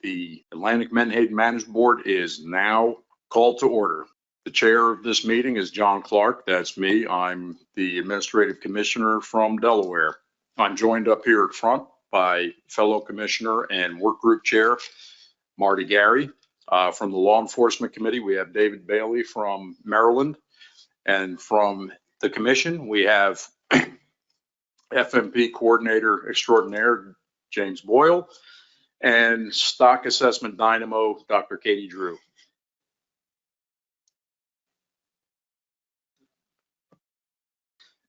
The Atlantic Menhaden Management Board is now called to order. The chair of this meeting is John Clark. That's me. I'm the Administrative Commissioner from Delaware. I'm joined up here at front by fellow Commissioner and Work Group Chair Marty Gary. From the Law Enforcement Committee, we have David Bailey from Maryland. And from the Commission, we have FMP Coordinator Extraordinaire James Boyle and Stock Assessment Dynamo Dr. Katie Drew.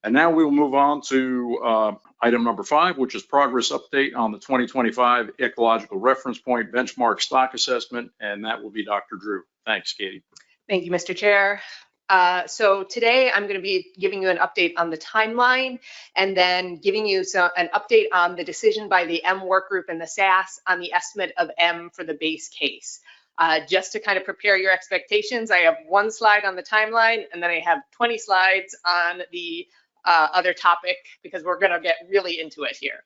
And now we will move on to item number 5, which is progress update on the 2025 Ecological Reference Point Benchmark Stock Assessment, and that will be Dr. Drew. Thanks, Katie. Thank you, Mr. Chair. So today I'm going to be giving you an update on the timeline and then giving you an update on the decision by the M work group and the SAS on the estimate of M for the base case. Just to kind of prepare your expectations, I have 1 slide on the timeline and then I have 20 slides on the other topic because we're going to get really into it here.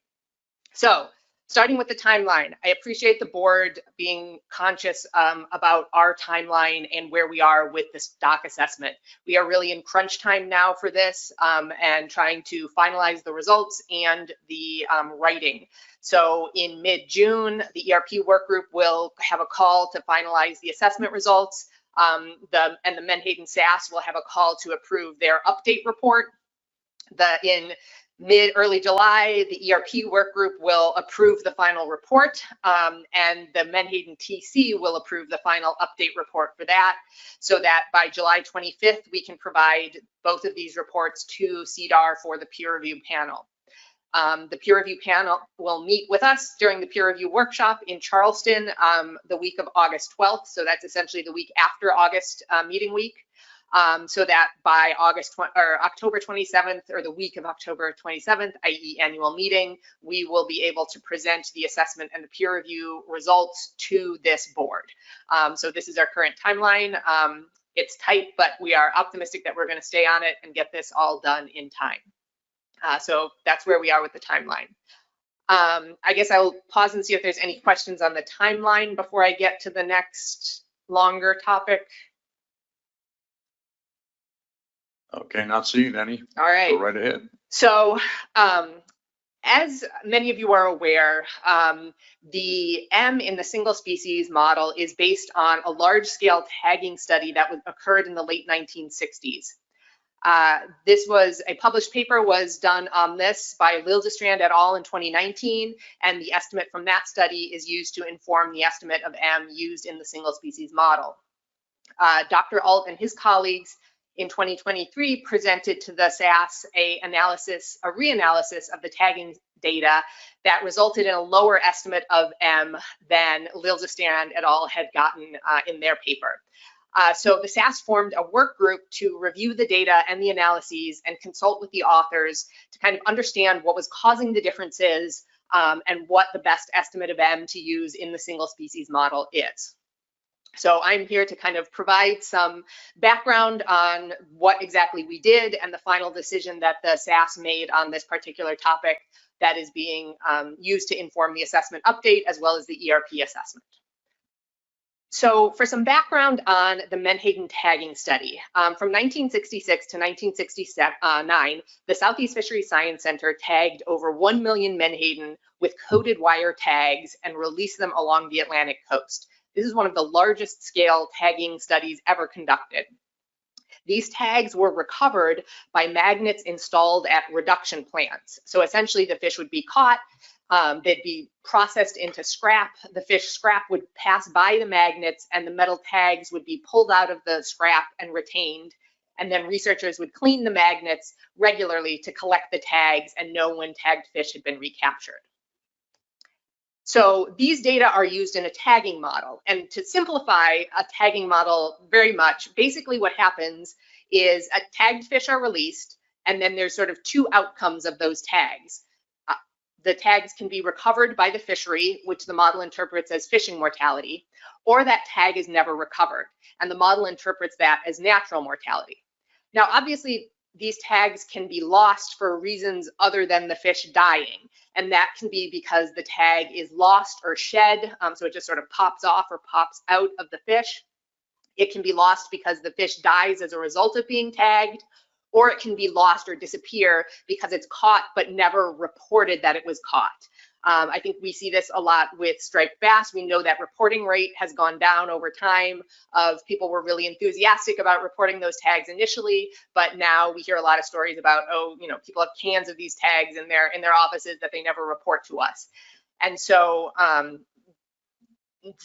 So starting with the timeline, I appreciate the board being conscious about our timeline and where we are with the stock assessment. We are really in crunch time now for this and trying to finalize the results and the writing. So in mid-June, the ERP work group will have a call to finalize the assessment results. And the Menhaden SAS will have a call to approve their update report. In mid-early July, the ERP work group will approve the final report, and the Menhaden TC will approve the final update report for that, so that by July 25th, we can provide both of these reports to CDAR for the peer review panel. The peer review panel will meet with us during the peer review workshop in Charleston the week of August 12th, so that's essentially the week after August meeting week. So that by October 27th or the week of October 27th, i.e. annual meeting, we will be able to present the assessment and the peer review results to this board. So this is our current timeline. It's tight, but we are optimistic that we're going to stay on it and get this all done in time. So that's where we are with the timeline. I guess I'll pause and see if there's any questions on the timeline before I get to the next longer topic. Okay, not seeing any. All right. Go right ahead. So as many of you are aware, the M in the single species model is based on a large scale tagging study that occurred in the late 1960s. This was a published paper was done on this by Liljestrand et al. In 2019, and the estimate from that study is used to inform the estimate of M used in the single species model. Dr. Alt and his colleagues in 2023 presented to the SAS a reanalysis of the tagging data that resulted in a lower estimate of M than Liljestrand et al. Had gotten in their paper. So the SAS formed a work group to review the data and the analyses and consult with the authors to kind of understand what was causing the differences and what the best estimate of M to use in the single species model is. So I'm here to kind of provide some background on what exactly we did and the final decision that the SAS made on this particular topic that is being used to inform the assessment update as well as the ERP assessment. So for some background on the Menhaden tagging study, from 1966 to 1969, the Southeast Fisheries Science Center tagged over 1 million Menhaden with coded wire tags and released them along the Atlantic coast. This is one of the largest scale tagging studies ever conducted. These tags were recovered by magnets installed at reduction plants. So essentially the fish would be caught, they'd be processed into scrap. The fish scrap would pass by the magnets and the metal tags would be pulled out of the scrap and retained. And then researchers would clean the magnets regularly to collect the tags and know when tagged fish had been recaptured. So these data are used in a tagging model. And to simplify a tagging model very much, basically what happens is tagged fish are released, and then there's sort of 2 outcomes of those tags. The tags can be recovered by the fishery, which the model interprets as fishing mortality, or that tag is never recovered, and the model interprets that as natural mortality. Now, obviously, these tags can be lost for reasons other than the fish dying. And that can be because the tag is lost or shed, so it just sort of pops off or pops out of the fish. It can be lost because the fish dies as a result of being tagged, or it can be lost or disappear because it's caught but never reported that it was caught. I think we see this a lot with striped bass. We know that reporting rate has gone down over time. Of people were really enthusiastic about reporting those tags initially, but now we hear a lot of stories about, oh, you know, people have cans of these tags in their offices that they never report to us. And so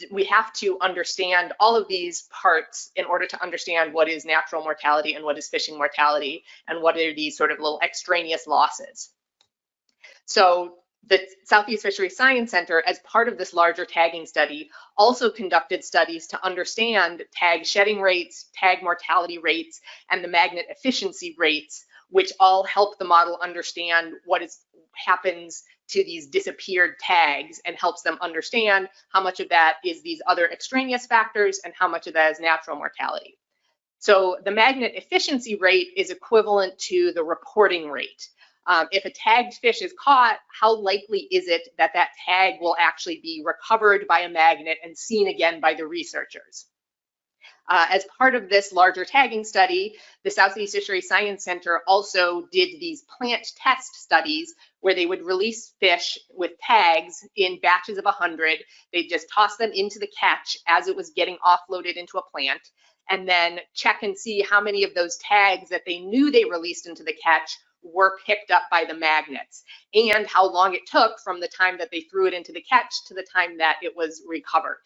we have to understand all of these parts in order to understand what is natural mortality and what is fishing mortality and what are these sort of little extraneous losses. So the Southeast Fisheries Science Center, as part of this larger tagging study, also conducted studies to understand tag shedding rates, tag mortality rates, and the magnet efficiency rates, which all help the model understand what happens to these disappeared tags and helps them understand how much of that is these other extraneous factors and how much of that is natural mortality. So the magnet efficiency rate is equivalent to the reporting rate. If a tagged fish is caught, how likely is it that that tag will actually be recovered by a magnet and seen again by the researchers? As part of this larger tagging study, the Southeast Fisheries Science Center also did these plant test studies where they would release fish with tags in batches of 100. They'd just toss them into the catch as it was getting offloaded into a plant, and then check and see how many of those tags that they knew they released into the catch were picked up by the magnets, and how long it took from the time that they threw it into the catch to the time that it was recovered.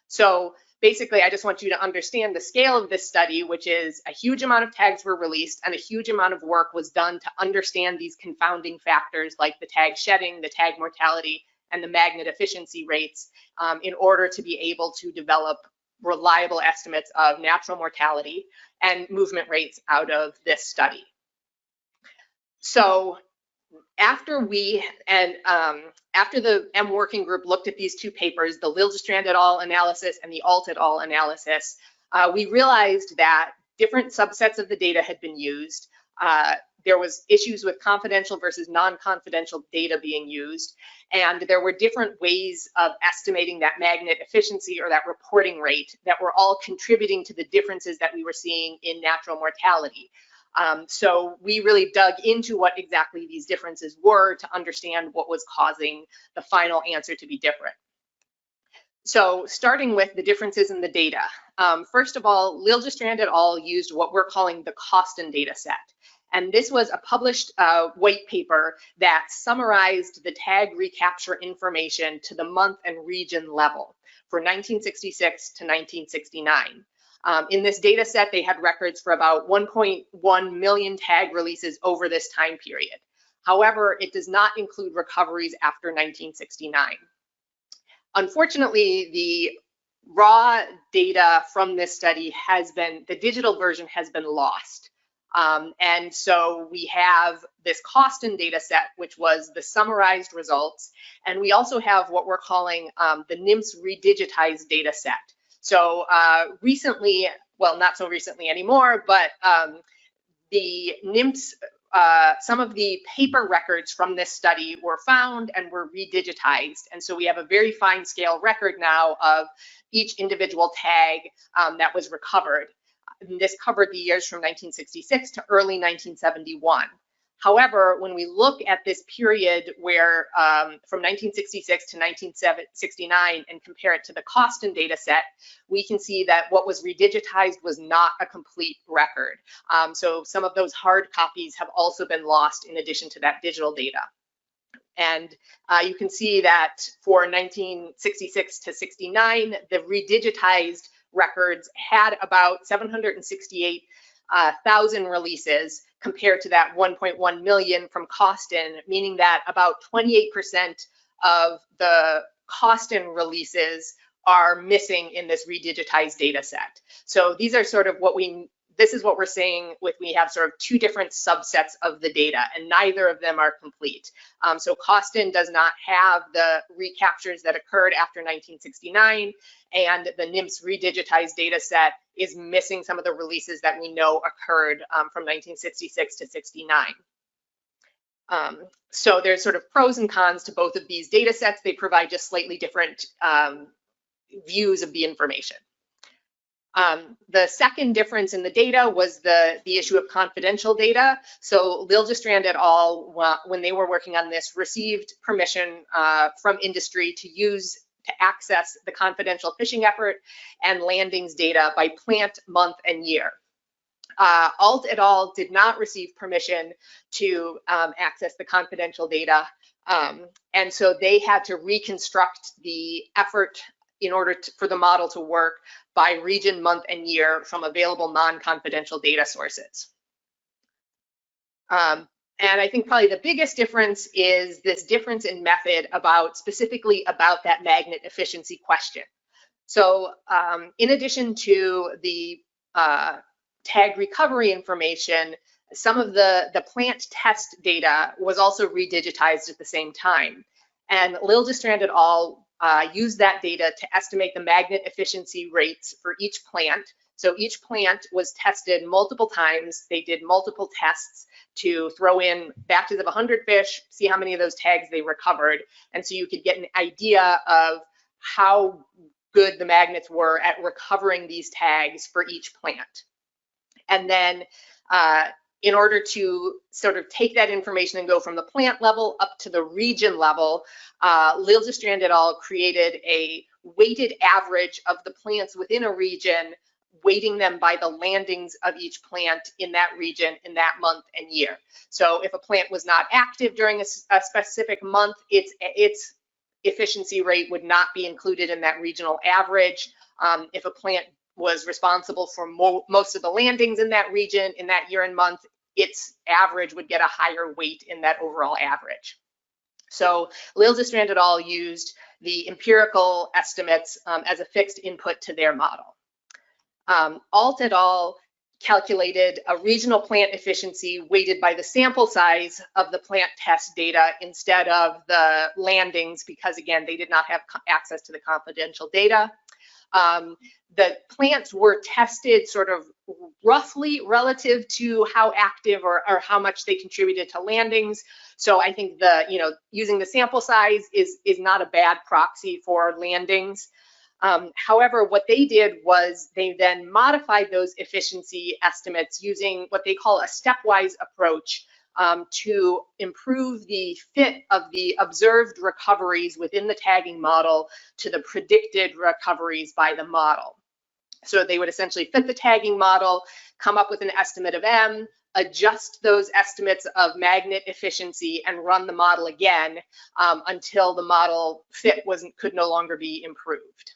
So basically, I just want you to understand the scale of this study, which is a huge amount of tags were released and a huge amount of work was done to understand these confounding factors like the tag shedding, the tag mortality, and the magnet efficiency rates in order to be able to develop reliable estimates of natural mortality and movement rates out of this study. So after the M working group looked at these two papers, the Liljestrand et al. Analysis and the Alt et al. Analysis, we realized that different subsets of the data had been used. There was issues with confidential versus non-confidential data being used, and there were different ways of estimating that magnet efficiency or that reporting rate that were all contributing to the differences that we were seeing in natural mortality. So we really dug into what exactly these differences were to understand what was causing the final answer to be different. So starting with the differences in the data. First of all, Liljestrand et al. Used what we're calling the Coston data set. And this was a published white paper that summarized the tag recapture information to the month and region level for 1966 to 1969. In this data set, they had records for about 1.1 million tag releases over this time period. However, it does not include recoveries after 1969. Unfortunately, the raw data from this study the digital version has been lost. And so we have this Coston data set, which was the summarized results. And we also have what we're calling the NIMS redigitized data set. So recently, well, not so recently anymore, but the NIMS, some of the paper records from this study were found and were redigitized. And so we have a very fine scale record now of each individual tag that was recovered. And this covered the years from 1966 to early 1971. However, when we look at this period where from 1966 to 1969 and compare it to the Coston data set, we can see that what was redigitized was not a complete record. So some of those hard copies have also been lost in addition to that digital data. And you can see that for 1966 to 69, the redigitized records had about 768,000 releases compared to that 1.1 million from Coston, meaning that about 28% of the Coston releases are missing in this redigitized data set. So these are sort of what we this is what we're saying with we have sort of two different subsets of the data, and neither of them are complete. So Costin does not have the recaptures that occurred after 1969, and the NIMS redigitized data set is missing some of the releases that we know occurred from 1966 to 69. So there's sort of pros and cons to both of these data sets. They provide just slightly different views of the information. The second difference in the data was the issue of confidential data. So Liljestrand et al., when they were working on this, received permission from industry to access the confidential fishing effort and landings data by plant, month, and year. Alt et al. Did not receive permission to access the confidential data, and so they had to reconstruct the effort in order for the model to work by region, month, and year from available non-confidential data sources. And I think probably the biggest difference is this difference in method specifically about that magnet efficiency question. So in addition to the tag recovery information, some of the plant test data was also redigitized at the same time. And Liljestrand et al. Used that data to estimate the magnet efficiency rates for each plant. So each plant was tested multiple times. They did multiple tests to throw in batches of 100 fish, see how many of those tags they recovered. And so you could get an idea of how good the magnets were at recovering these tags for each plant. And then in order to sort of take that information and go from the plant level up to the region level, Liljestrand et al. Created a weighted average of the plants within a region, weighting them by the landings of each plant in that region in that month and year. So if a plant was not active during a specific month, its efficiency rate would not be included in that regional average. If a plant was responsible for most of the landings in that region in that year and month, its average would get a higher weight in that overall average. So Liljestrand et al. Used the empirical estimates as a fixed input to their model. Alt et al. Calculated a regional plant efficiency weighted by the sample size of the plant test data instead of the landings, because again, they did not have access to the confidential data. The plants were tested sort of roughly relative to how active or how much they contributed to landings. So I think using the sample size is not a bad proxy for landings. However, what they did was they then modified those efficiency estimates using what they call a stepwise approach to improve the fit of the observed recoveries within the tagging model to the predicted recoveries by the model. So they would essentially fit the tagging model, come up with an estimate of M, adjust those estimates of magnet efficiency, and run the model again until the model fit could no longer be improved.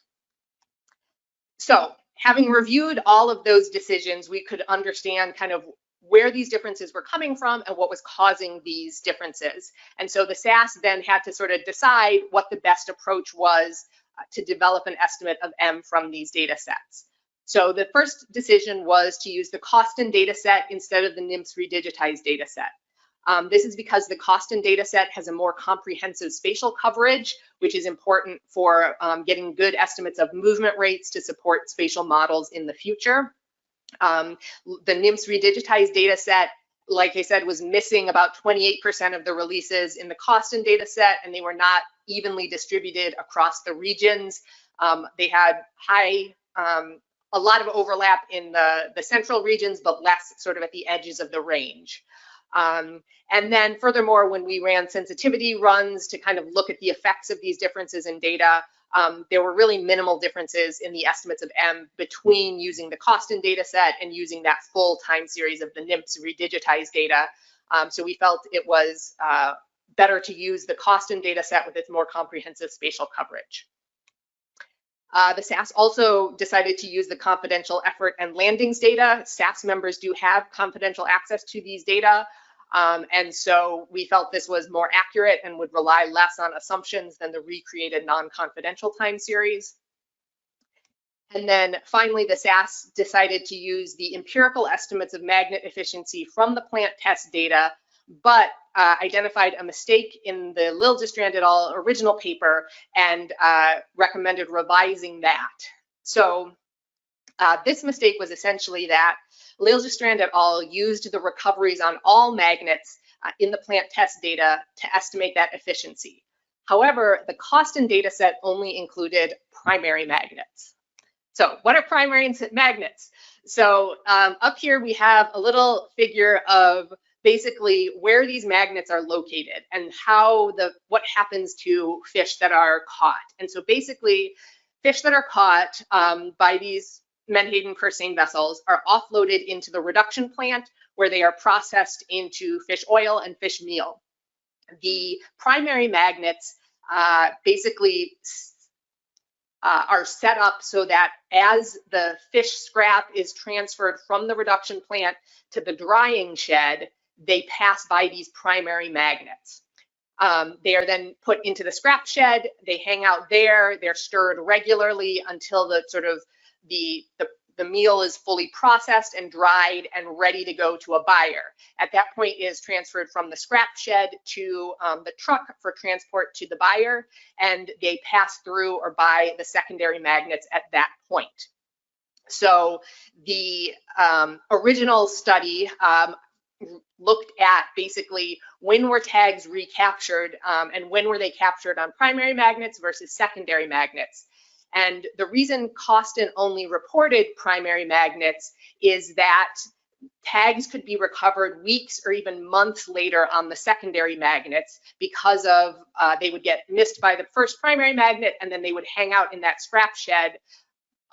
So having reviewed all of those decisions, we could understand kind of where these differences were coming from and what was causing these differences. And so the SAS then had to sort of decide what the best approach was to develop an estimate of M from these data sets. So the first decision was to use the Costin data set instead of the NIMS redigitized data set. This is because the Costin data set has a more comprehensive spatial coverage, which is important for getting good estimates of movement rates to support spatial models in the future. The NIMS redigitized data set, like I said, was missing about 28% of the releases in the Costin data set, and they were not evenly distributed across the regions. They had a lot of overlap in the central regions, but less sort of at the edges of the range. And then furthermore, when we ran sensitivity runs to kind of look at the effects of these differences in data, there were really minimal differences in the estimates of M between using the Costin data set and using that full time series of the NIMS redigitized data. So we felt it was better to use the Costin data set with its more comprehensive spatial coverage. The SAS also decided to use the confidential effort and landings data. SAS members do have confidential access to these data. And so we felt this was more accurate and would rely less on assumptions than the recreated non-confidential time series. And then finally, the SAS decided to use the empirical estimates of magnet efficiency from the plant test data, but identified a mistake in the Liljestrand et al. Original paper and recommended revising that. So this mistake was essentially that Liljestrand et al. Used the recoveries on all magnets in the plant test data to estimate that efficiency. However, the Coston data set only included primary magnets. So what are primary magnets? So up here we have a little figure of basically where these magnets are located and what happens to fish that are caught. And so basically fish that are caught by these Menhaden purse seine vessels are offloaded into the reduction plant where they are processed into fish oil and fish meal. The primary magnets basically are set up so that as the fish scrap is transferred from the reduction plant to the drying shed, they pass by these primary magnets. They are then put into the scrap shed, they hang out there, they're stirred regularly until the meal is fully processed and dried and ready to go to a buyer. At that point, it is transferred from the scrap shed to the truck for transport to the buyer, and they pass through or buy the secondary magnets at that point. So the original study looked at basically when were tags recaptured and when were they captured on primary magnets versus secondary magnets. And the reason Coston only reported primary magnets is that tags could be recovered weeks or even months later on the secondary magnets because of they would get missed by the first primary magnet and then they would hang out in that scrap shed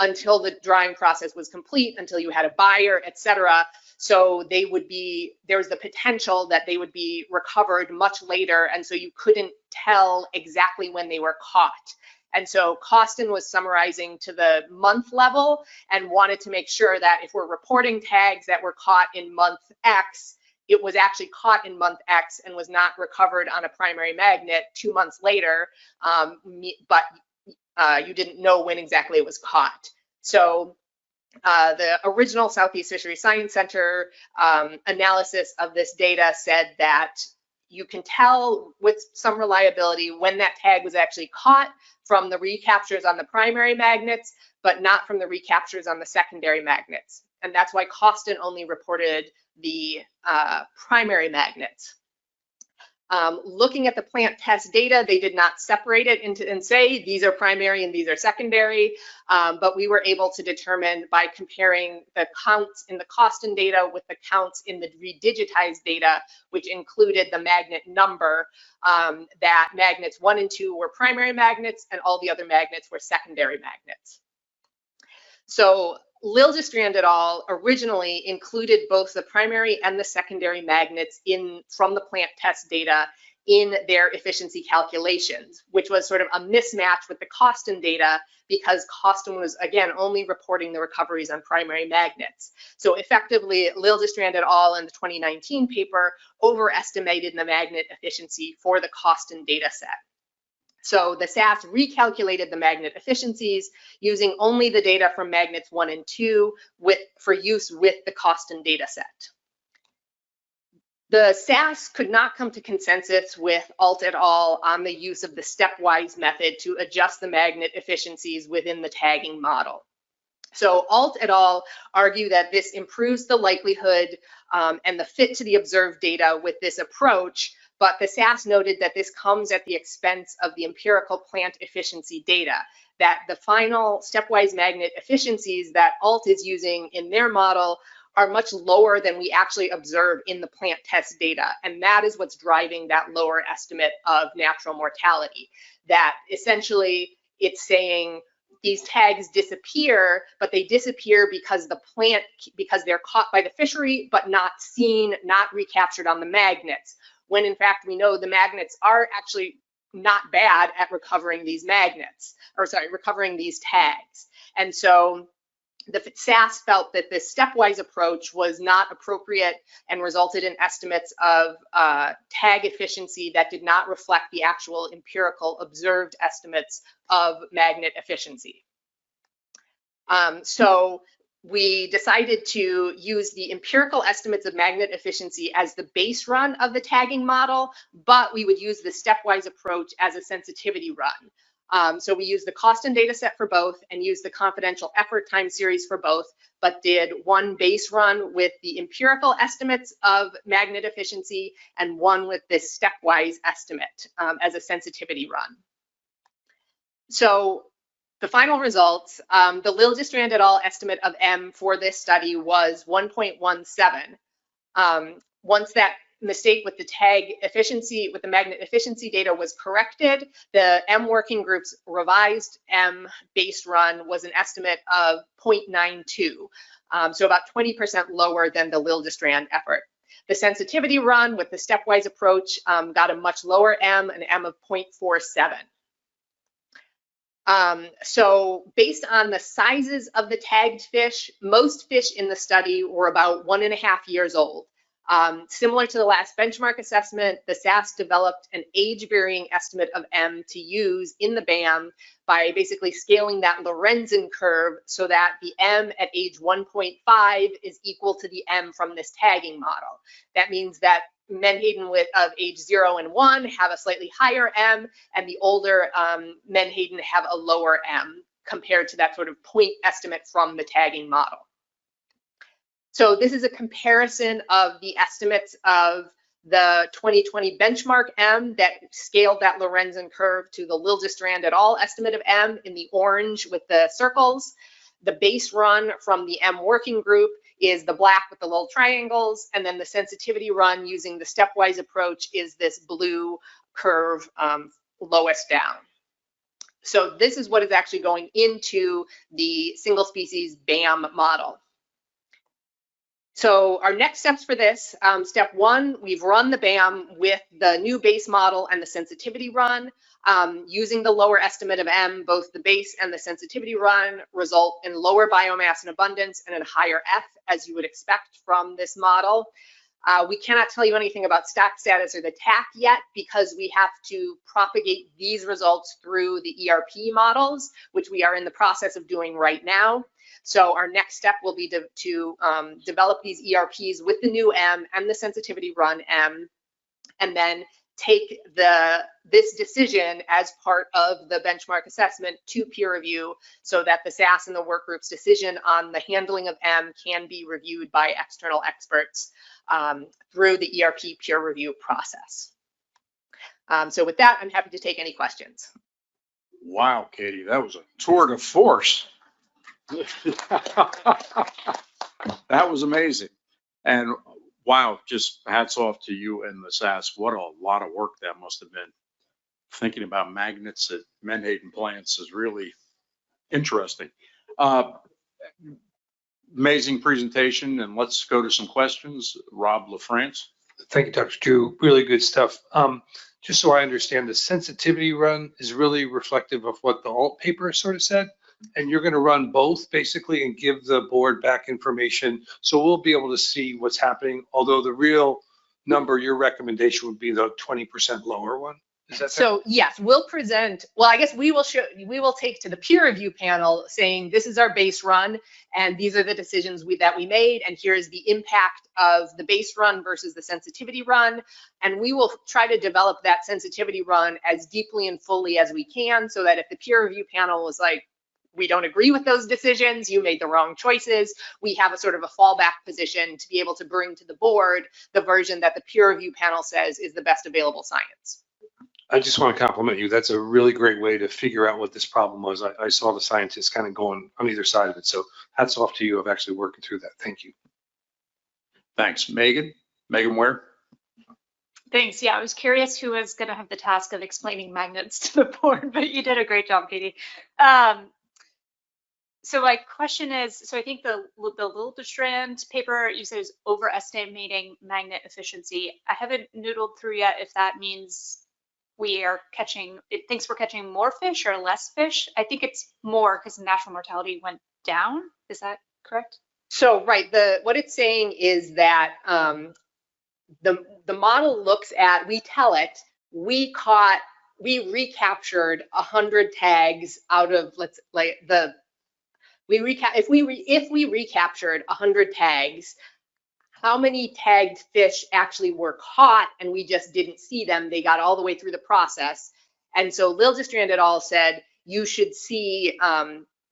until the drying process was complete, until you had a buyer, etc. So they would be, there's the potential that they would be recovered much later, and so you couldn't tell exactly when they were caught. And so Coston was summarizing to the month level and wanted to make sure that if we're reporting tags that were caught in month X, it was actually caught in month X and was not recovered on a primary magnet 2 months later, but you didn't know when exactly it was caught. So the original Southeast Fisheries Science Center analysis of this data said that you can tell with some reliability when that tag was actually caught from the recaptures on the primary magnets, but not from the recaptures on the secondary magnets. And that's why Coston only reported the primary magnets. Looking at the plant test data, they did not separate it into and say these are primary and these are secondary, but we were able to determine by comparing the counts in the Coston data with the counts in the redigitized data, which included the magnet number, that magnets 1 and 2 were primary magnets and all the other magnets were secondary magnets. So Liljestrand et al. Originally included both the primary and the secondary magnets from the plant test data in their efficiency calculations, which was sort of a mismatch with the Coston data because Coston was, again, only reporting the recoveries on primary magnets. So effectively, Liljestrand et al. In the 2019 paper overestimated the magnet efficiency for the Coston data set. So the SAS recalculated the magnet efficiencies using only the data from magnets 1 and 2 for use with the Coston data set. The SAS could not come to consensus with Alt et al. On the use of the stepwise method to adjust the magnet efficiencies within the tagging model. So Alt et al. Argue that this improves the likelihood and the fit to the observed data with this approach, but the SAS noted that this comes at the expense of the empirical plant efficiency data, that the final stepwise magnet efficiencies that Alt is using in their model are much lower than we actually observe in the plant test data. And that is what's driving that lower estimate of natural mortality. That essentially it's saying these tags disappear, but they disappear because because they're caught by the fishery, but not seen, not recaptured on the magnets. When in fact we know the magnets are actually not bad at recovering these magnets, or sorry, recovering these tags. And so the SAS felt that this stepwise approach was not appropriate and resulted in estimates of tag efficiency that did not reflect the actual empirical observed estimates of magnet efficiency. So we decided to use the empirical estimates of magnet efficiency as the base run of the tagging model, but we would use the stepwise approach as a sensitivity run. So we used the cost and data set for both and used the confidential effort time series for both, but did one base run with the empirical estimates of magnet efficiency and one with this stepwise estimate as a sensitivity run. So the final results, the Liljestrand et al. Estimate of M for this study was 1.17. Once that mistake with the tag efficiency, with the magnet efficiency data was corrected, the M working group's revised M base run was an estimate of 0.92, so about 20% lower than the Liljestrand effort. The sensitivity run with the stepwise approach got a much lower M, an M of 0.47. So based on the sizes of the tagged fish, most fish in the study were about 1.5 years old. Similar to the last benchmark assessment, the SAS developed an age-varying estimate of M to use in the BAM by basically scaling that Lorenzen curve so that the M at age 1.5 is equal to the M from this tagging model. That means that Menhaden of age 0 and 1 have a slightly higher M, and the older Menhaden have a lower M compared to that sort of point estimate from the tagging model. So this is a comparison of the estimates of the 2020 benchmark M that scaled that Lorenzen curve to the Liljestrand et al. Estimate of M in the orange with the circles. The base run from the M working group is the black with the little triangles, and then the sensitivity run using the stepwise approach is this blue curve lowest down. So this is what is actually going into the single species BAM model. So our next steps for this, step one, we've run the BAM with the new base model and the sensitivity run. Using the lower estimate of M, both the base and the sensitivity run result in lower biomass and abundance and a higher F, as you would expect from this model. We cannot tell you anything about stock status or the TAC yet because we have to propagate these results through the ERP models, which we are in the process of doing right now. So our next step will be to develop these ERPs with the new M and the sensitivity run M, and then take this decision as part of the benchmark assessment to peer review so that the SAS and the work group's decision on the handling of M can be reviewed by external experts through the ERP peer review process. So with that, I'm happy to take any questions. Wow, Katie, that was a tour de force. That was amazing. And wow, just hats off to you and the SAS. What a lot of work that must have been. Thinking about magnets at Menhaden plants is really interesting. Amazing presentation, and let's go to some questions. Rob LaFrance. Thank you, Dr. Drew. Really good stuff. Just so I understand, the sensitivity run is really reflective of what the alt paper sort of said, and you're going to run both basically and give the board back information, so we'll be able to see what's happening, although the real number, your recommendation would be the 20% lower one. Is that fair? So yes, we'll present, well, I guess we will take to the peer review panel saying this is our base run and these are the decisions that we made, and here's the impact of the base run versus the sensitivity run. And we will try to develop that sensitivity run as deeply and fully as we can so that if the peer review panel was like, we don't agree with those decisions, you made the wrong choices, we have a sort of a fallback position to be able to bring to the board the version that the peer review panel says is the best available science. I just want to compliment you. That's a really great way to figure out what this problem was. I saw the scientists kind of going on either side of it. So hats off to you of actually working through that. Thank you. Thanks. Megan Ware. Thanks. Yeah, I was curious who was going to have the task of explaining magnets to the board, but you did a great job, Katie. So my question is, so I think the Liljestrand paper you said is overestimating magnet efficiency. I haven't noodled through yet if that means we are catching, it thinks we're catching more fish or less fish. I think it's more because natural mortality went down. Is that correct? So right, what it's saying is that the model looks at, we tell it, we recaptured 100 tags out of the if we recaptured 100 tags, how many tagged fish actually were caught and we just didn't see them? They got all the way through the process. And so Liljestrand et al. Said you should see,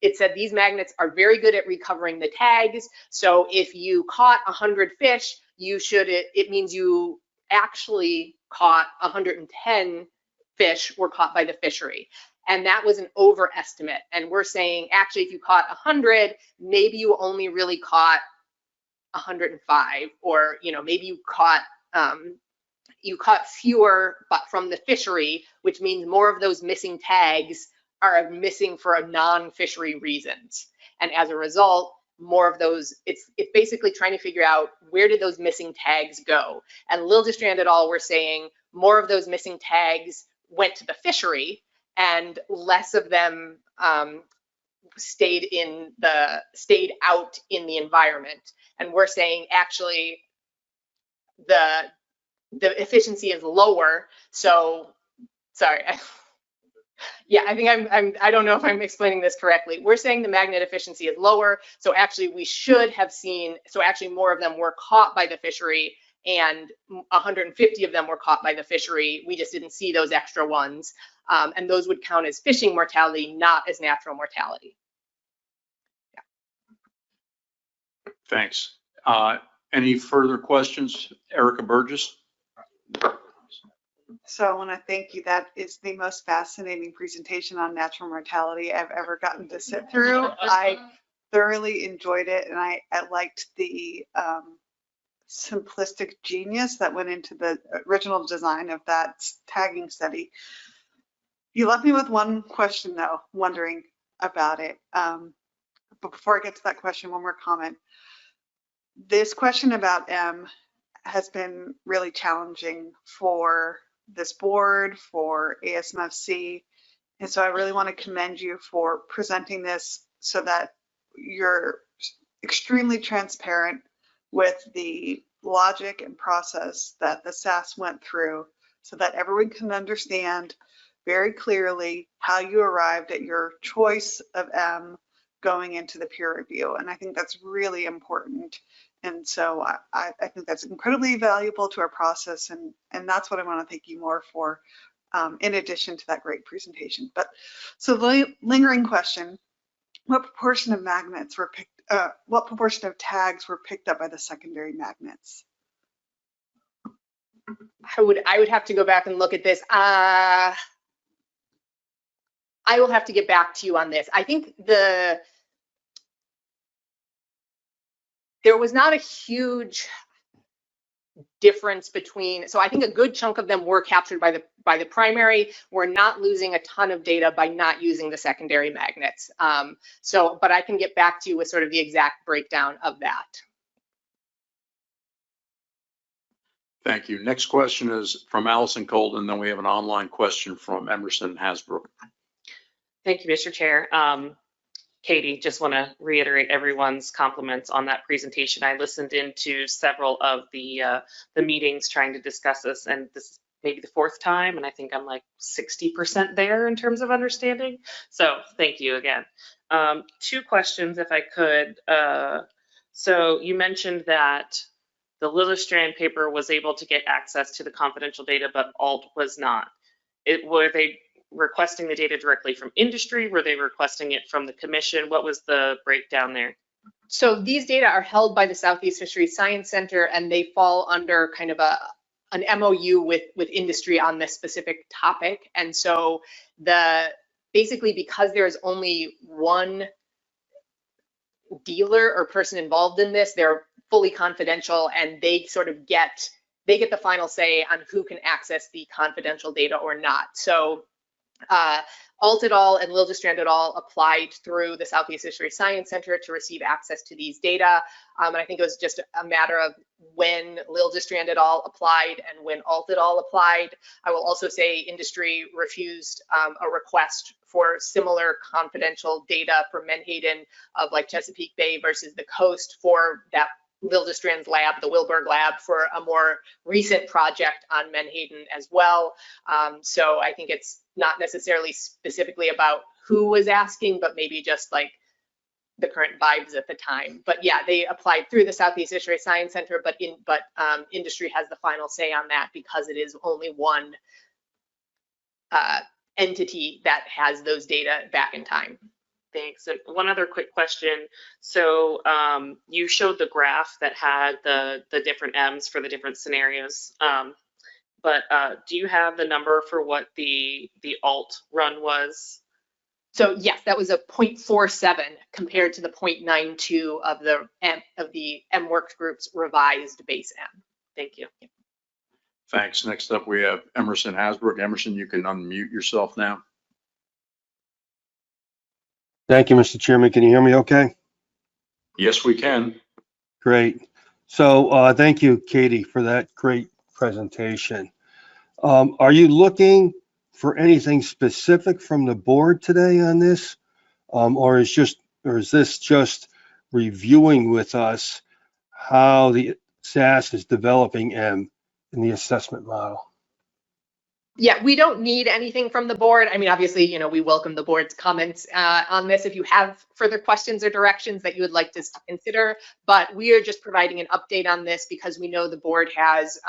it said these magnets are very good at recovering the tags. So if you caught 100 fish, it means you actually caught 110 fish were caught by the fishery. And that was an overestimate. And we're saying, actually, if you caught 100, maybe you only really caught 105, or maybe you caught fewer, but from the fishery, which means more of those missing tags are missing for a non-fishery reasons. And as a result, more of those, it's basically trying to figure out where did those missing tags go. And Liljestrand et al. Were saying more of those missing tags went to the fishery and less of them stayed out in the environment. And we're saying actually the efficiency is lower. So sorry. Yeah, I think I don't know if I'm explaining this correctly. We're saying the magnet efficiency is lower. So actually we should have seen, so actually more of them were caught by the fishery and 150 of them were caught by the fishery. We just didn't see those extra ones. And those would count as fishing mortality, not as natural mortality. Yeah. Thanks. Any further questions? Erica Burgess? So I want to thank you. That is the most fascinating presentation on natural mortality I've ever gotten to sit through. I thoroughly enjoyed it, and I liked the simplistic genius that went into the original design of that tagging study. You left me with one question, though, wondering about it. But before I get to that question, one more comment. This question about M has been really challenging for this board, for ASMFC. And so I really want to commend you for presenting this so that you're extremely transparent with the logic and process that the SAS went through so that everyone can understand very clearly how you arrived at your choice of M going into the peer review. And I think that's really important. And so I think that's incredibly valuable to our process. And that's what I want to thank you more for, in addition to that great presentation. But so the lingering question, what proportion of magnets were picked, what proportion of tags were picked up by the secondary magnets? I would have to go back and look at this. I will have to get back to you on this. I think there was not a huge difference between, so I think a good chunk of them were captured by the primary. We're not losing a ton of data by not using the secondary magnets. But I can get back to you with sort of the exact breakdown of that. Thank you. Next question is from Allison Colden. Then we have an online question from Emerson Hasbrook. Thank you, Mr. Chair. Katie, just want to reiterate everyone's compliments on that presentation. I listened into several of the meetings trying to discuss this, and this is maybe the fourth time, and I think I'm like 60% there in terms of understanding. So thank you again. Two questions, if I could. So you mentioned that the Liljestrand paper was able to get access to the confidential data, but ALT was not. Were they requesting the data directly from industry? Were they requesting it from the commission? What was the breakdown there? So these data are held by the Southeast Fisheries Science Center, and they fall under kind of an MOU with industry on this specific topic. And so basically because there's only one dealer or person involved in this, they're fully confidential, and they sort of get the final say on who can access the confidential data or not. So ALT et al. And Liljestrand et al. Applied through the Southeast Fisheries Science Center to receive access to these data. And I think it was just a matter of when Liljestrand et al. Applied and when ALT et al. Applied. I will also say industry refused a request for similar confidential data for Menhaden of like Chesapeake Bay versus the coast for that Liljestrand's lab, the Wilberg lab, for a more recent project on Menhaden as well. So I think it's not necessarily specifically about who was asking, but maybe just like the current vibes at the time. But yeah, they applied through the Southeast Fisheries Science Center, but industry has the final say on that because it is only one entity that has those data back in time. Thanks. And one other quick question. So you showed the graph that had the different M's for the different scenarios. But do you have the number for what the alt run was? So yes, that was a 0.47 compared to the 0.92 of the M Works Group's revised base M. Thank you. Thanks. Next up, we have Emerson Hasbrook. Emerson, you can unmute yourself now. Thank you, Mr. Chairman. Can you hear me okay? Yes, we can. Great. So thank you, Katie, for that great presentation. Are you looking for anything specific from the board today on this? Or is this just reviewing with us how the SAS is developing M in the assessment model? Yeah, we don't need anything from the board. I mean, obviously, you know, we welcome the board's comments on this if you have further questions or directions that you would like us to consider, but we are just providing an update on this because we know the board has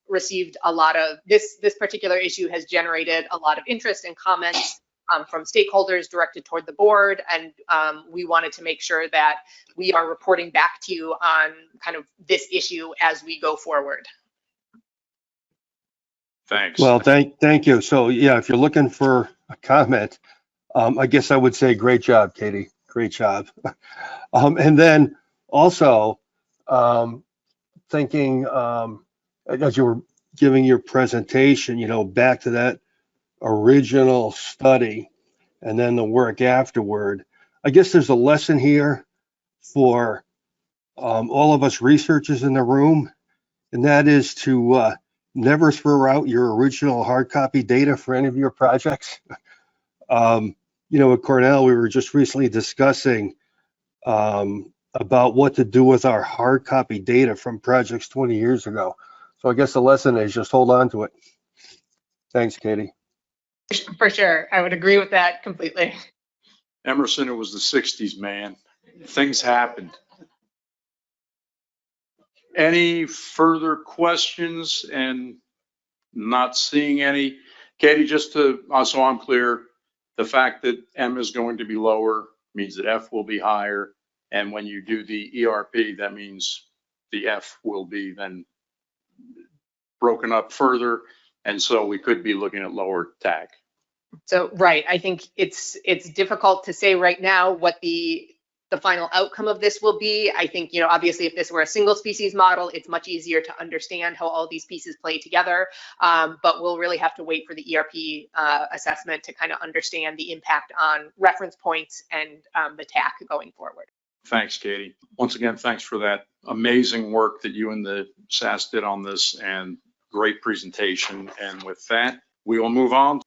received a lot of, this particular issue has generated a lot of interest and comments from stakeholders directed toward the board, and we wanted to make sure that we are reporting back to you on kind of this issue as we go forward. Thanks. Well, thank you. So yeah, if you're looking for a comment, I guess I would say great job, Katie. Great job. And then also thinking as you were giving your presentation, you know, back to that original study and then the work afterward, I guess there's a lesson here for all of us researchers in the room, and that is to never throw out your original hard copy data for any of your projects. You know, at Cornell, we were just recently discussing about what to do with our hard copy data from projects 20 years ago. So I guess the lesson is just hold on to it. Thanks, Katie. For sure, I would agree with that completely. Emerson, it was the 60s, man. Things happened. Any further questions? And not seeing any. Katie, just to, so I'm clear, the fact that M is going to be lower means that F will be higher. And when you do the ERP, that means the F will be then broken up further. And so we could be looking at lower TAC. So, right, I think it's difficult to say right now what the final outcome of this will be. I think, you know, obviously if this were a single species model, it's much easier to understand how all these pieces play together. But we'll really have to wait for the ERP assessment to kind of understand the impact on reference points and the TAC going forward. Thanks, Katie. Once again, thanks for that amazing work that you and the SAS did on this, and great presentation. And with that, we will move on